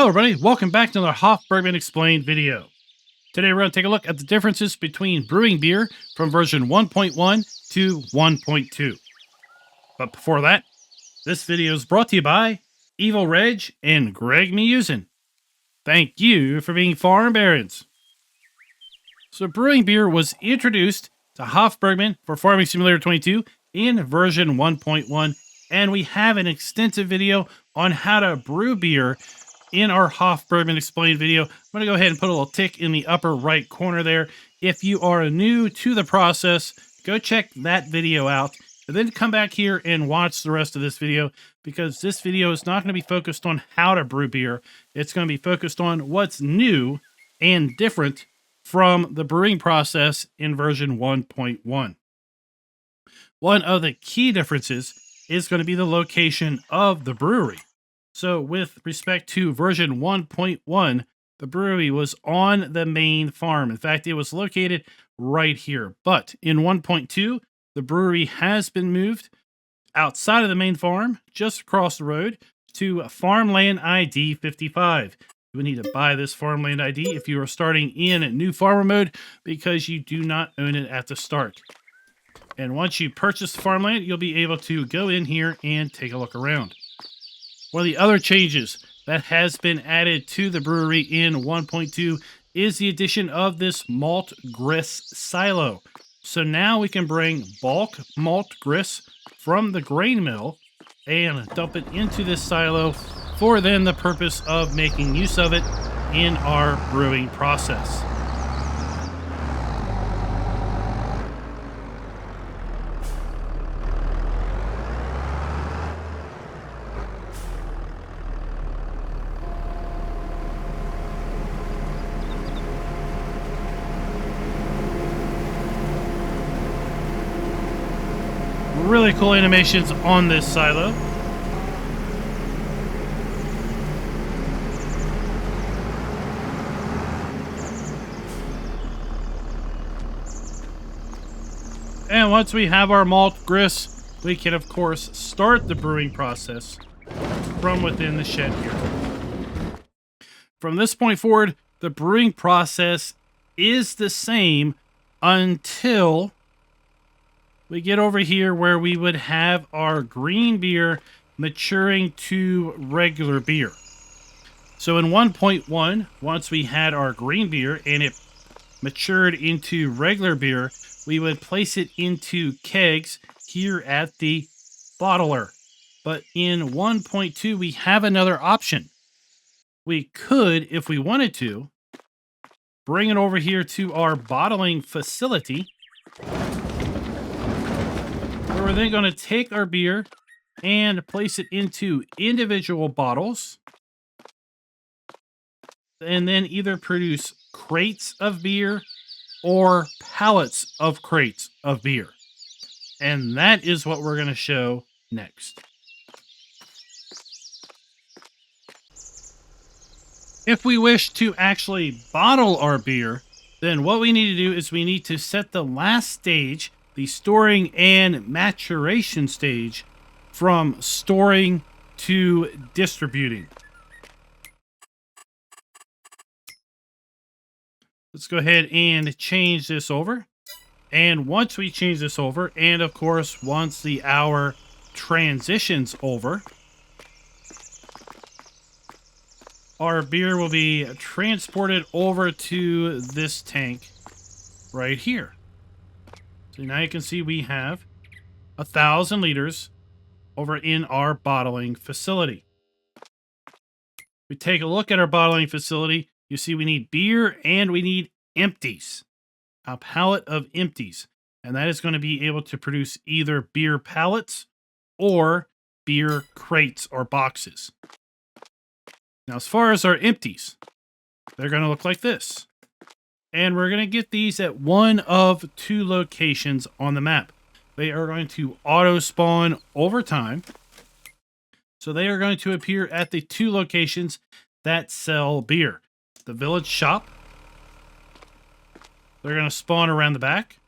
Hello everybody, welcome back to another Hof Bergmann Explained video. Today we're going to take a look at the differences between brewing beer from version 1.1 to 1.2. But before that, this video is brought to you by Evil Reg and Greg Musin. Thank you for being farm barons. So brewing beer was introduced to Hof Bergmann for Farming Simulator 22 in version 1.1, and we have an extensive video on how to brew beer in our Hof Bergmann Explained video. I'm going to go ahead and put a little tick in the upper right corner there. If you are new to the process, go check that video out, and then come back here and watch the rest of this video, because this video is not going to be focused on how to brew beer. It's going to be focused on what's new and different from the brewing process in version 1.1. One of the key differences is going to be the location of the brewery. So with respect to version 1.1, the brewery was on the main farm. In fact, it was located right here. But in 1.2, the brewery has been moved outside of the main farm, just across the road, to Farmland ID 55. You would need to buy this Farmland ID if you are starting in new farmer mode, because you do not own it at the start. And once you purchase the farmland, you'll be able to go in here and take a look around. One of the other changes that has been added to the brewery in 1.2 is the addition of this malt grist silo. So now we can bring bulk malt grist from the grain mill and dump it into this silo for then the purpose of making use of it in our brewing process. Really cool animations on this silo. And once we have our malt grist, we can of course start the brewing process from within the shed here. From this point forward, the brewing process is the same until we get over here where we would have our green beer maturing to regular beer. So in 1.1, once we had our green beer and it matured into regular beer, we would place it into kegs here at the bottler. But in 1.2, we have another option. We could, if we wanted to, bring it over here to our bottling facility. We're then going to take our beer and place it into individual bottles, and then either produce crates of beer or pallets of crates of beer. And that is what we're going to show next. If we wish to actually bottle our beer, then what we need to do is we need to set the last stage, the storing and maturation stage, from storing to distributing. Let's go ahead and change this over. And once we change this over, and of course, once the hour transitions over, our beer will be transported over to this tank right here. So now you can see we have 1,000 liters over in our bottling facility. We take a look at our bottling facility. You see we need beer and we need empties, a pallet of empties. And that is going to be able to produce either beer pallets or beer crates or boxes. Now, as far as our empties, they're going to look like this. And we're going to get these at one of two locations on the map. They are going to auto spawn over time. So they are going to appear at the two locations that sell beer. The village shop. They're going to spawn around the back.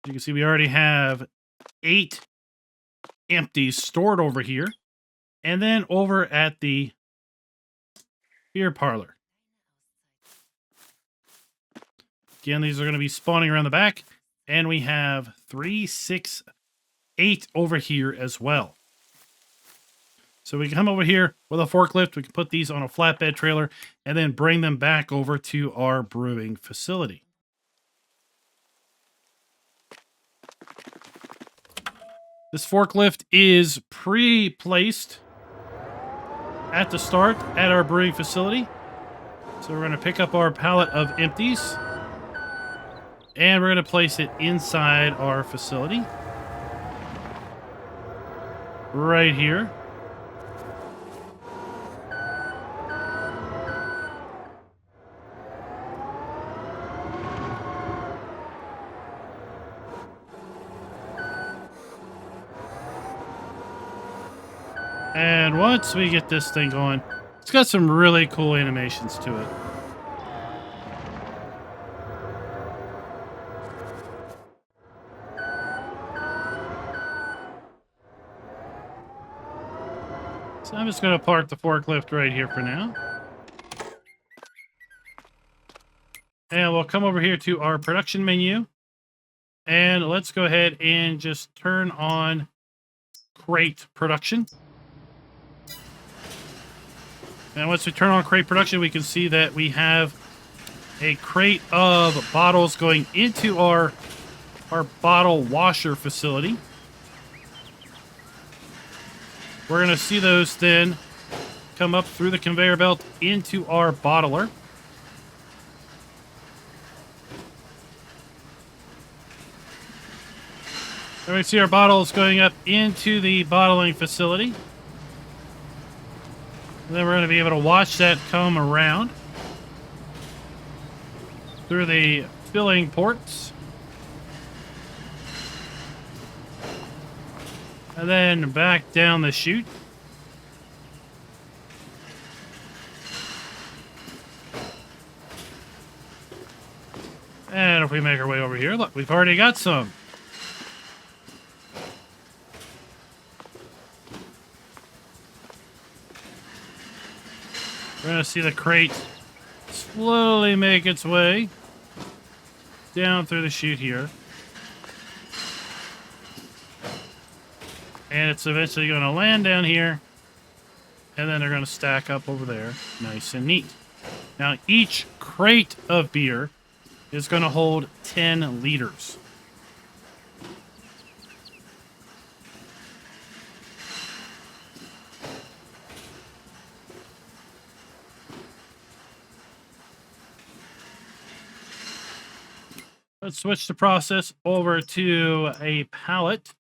You can see we already have 8 empties stored over here. And then over at the beer parlor. Again, these are going to be spawning around the back. And we have 3, 6, 8 over here as well. So we can come over here with a forklift. We can put these on a flatbed trailer and then bring them back over to our brewing facility. This forklift is pre-placed at the start at our brewing facility. So we're going to pick up our pallet of empties and we're going to place it inside our facility. Right here. And once we get this thing going, it's got some really cool animations to it. So I'm just going to park the forklift right here for now. And we'll come over here to our production menu. And let's go ahead and just turn on crate production. And once we turn on crate production, we can see that we have a crate of bottles going into our bottle washer facility. We're going to see those then come up through the conveyor belt into our bottler. And we see our bottles going up into the bottling facility. And then we're going to be able to watch that come around through the filling ports. And then back down the chute. And if we make our way over here, look, we've already got some. We're going to see the crate slowly make its way down through the chute here. And it's eventually going to land down here. And then they're going to stack up over there. Nice and neat. Now, each crate of beer is going to hold 10 liters. Let's switch the process over to a pallet.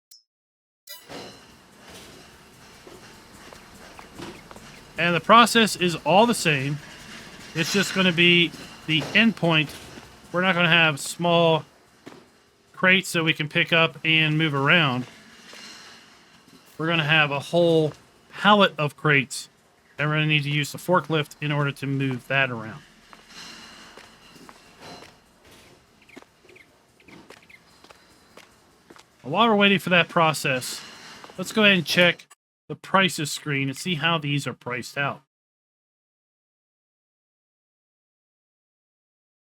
And the process is all the same. It's just going to be the endpoint. We're not going to have small crates that we can pick up and move around. We're going to have a whole pallet of crates. And we're going to need to use the forklift in order to move that around. While we're waiting for that process, let's go ahead and check the prices screen and see how these are priced out.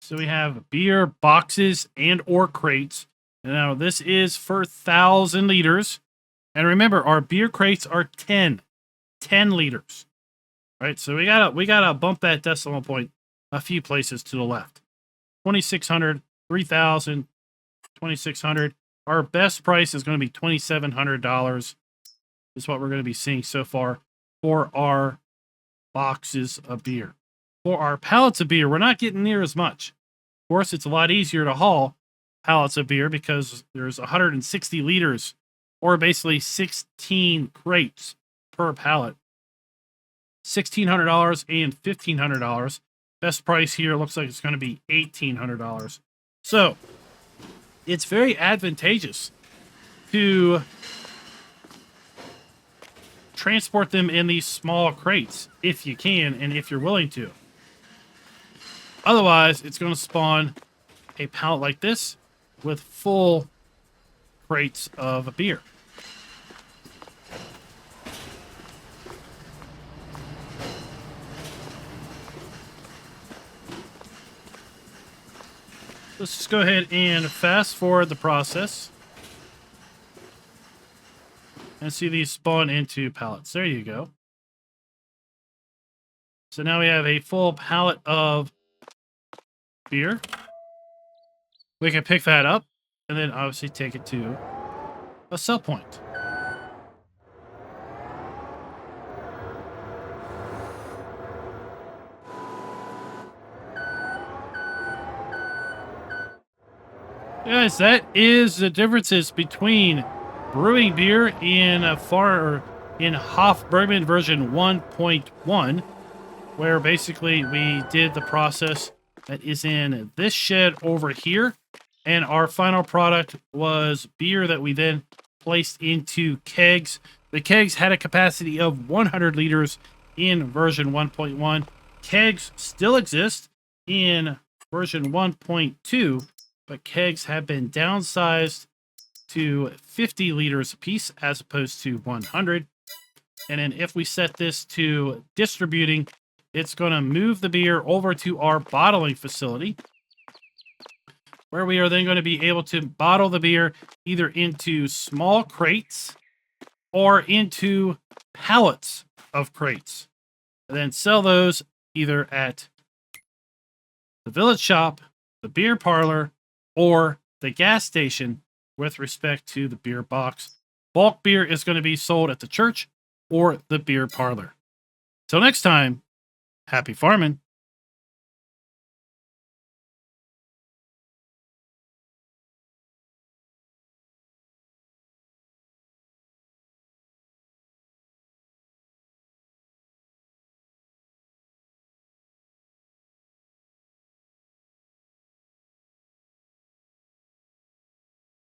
So we have beer boxes and or crates. And now this is for 1,000 liters. And remember, our beer crates are 10 liters. All right, so we gotta bump that decimal point a few places to the left. 2,600, 3,000, 2,600. Our best price is going to be $2,700 is what we're going to be seeing so far for our boxes of beer. For our pallets of beer, we're not getting near as much. Of course, it's a lot easier to haul pallets of beer because there's 160 liters or basically 16 crates per pallet. $1,600 and $1,500. Best price here looks like it's going to be $1,800. So it's very advantageous to transport them in these small crates if you can and if you're willing to. Otherwise, it's going to spawn a pallet like this with full crates of beer. Let's just go ahead and fast forward the process. And see these spawn into pallets. There you go. So now we have a full pallet of beer. We can pick that up and then obviously take it to a sell point. Guys, that is the differences between brewing beer in Hof Bergmann version 1.1, where basically we did the process that is in this shed over here, and our final product was beer that we then placed into kegs. The kegs had a capacity of 100 liters in version 1.1. Kegs still exist in version 1.2, but kegs have been downsized to 50 liters a piece as opposed to 100. And then if we set this to distributing, it's going to move the beer over to our bottling facility, where we are then going to be able to bottle the beer either into small crates or into pallets of crates, and then sell those either at the village shop, the beer parlor, or the gas station with respect to the beer box. Bulk beer is going to be sold at the church or the beer parlor. Till next time, happy farming.